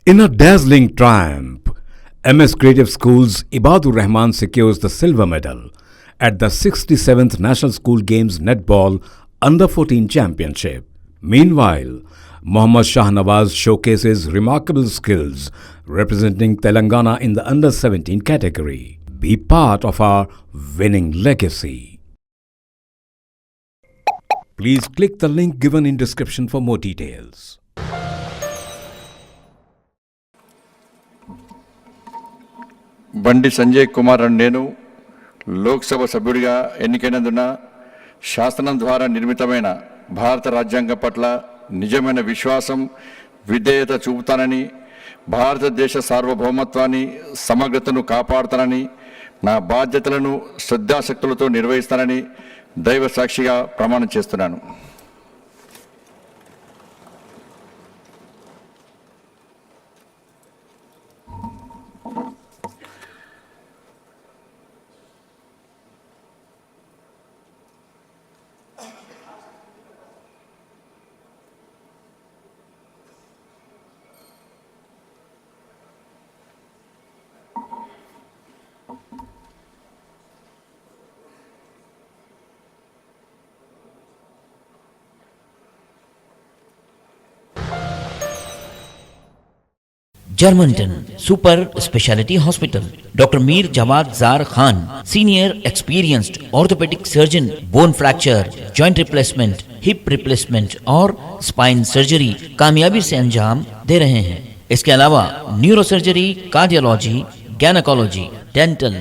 In a dazzling triumph, MS Creative School's Ibadur Rahman secures the silver medal at the 67th National School Games Netball Under 14 Championship. Meanwhile, Mohammad Shah Nawaz showcases remarkable skills representing Telangana in the Under 17 category. Be part of our winning legacy. Please click the link given in description for more details. Bandi Sanjay Kumar అని నేను లోక్సభ సభ్యుడిగా ఎన్నికైనందున శాసనం ద్వారా నిర్మితమైన భారత రాజ్యాంగం పట్ల నిజమైన విశ్వాసం విధేయత చూపుతానని, భారతదేశ సార్వభౌమత్వాన్ని సమగ్రతను కాపాడుతానని, నా బాధ్యతలను శ్రద్ధాశక్తులతో నిర్వహిస్తానని దైవ సాక్షిగా ప్రమాణం చేస్తున్నాను. Germantown Super Speciality Hospital. Dr. Mir Jawad Zar Khan, Senior Experienced Orthopedic Surgeon, Bone Fracture, Joint Replacement, Hip Replacement और Spine Surgery कामयाबी से अंजाम दे रहे हैं. इसके अलावा neuro surgery, cardiology, gynaecology, dental,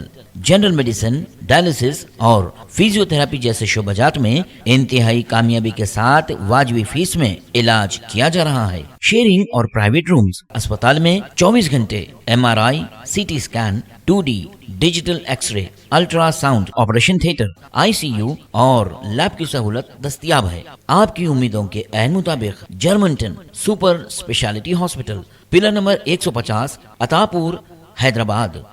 general medicine, dialysis और फिजियोथेरेपी जैसे शोबाजात में इंतहाई कामयाबी के साथ वाजबी फीस में इलाज किया जा रहा है. शेयरिंग और प्राइवेट रूम्स. अस्पताल में 24 घंटे MRI, CT scan, 2D digital X-ray, ultrasound, operation theatre, ICU और लैब की सहूलत दस्तयाब है. आपकी उम्मीदों के ऐन मुताबिक Germanten super speciality hospital, pillar number 150, Attapur, Hyderabad.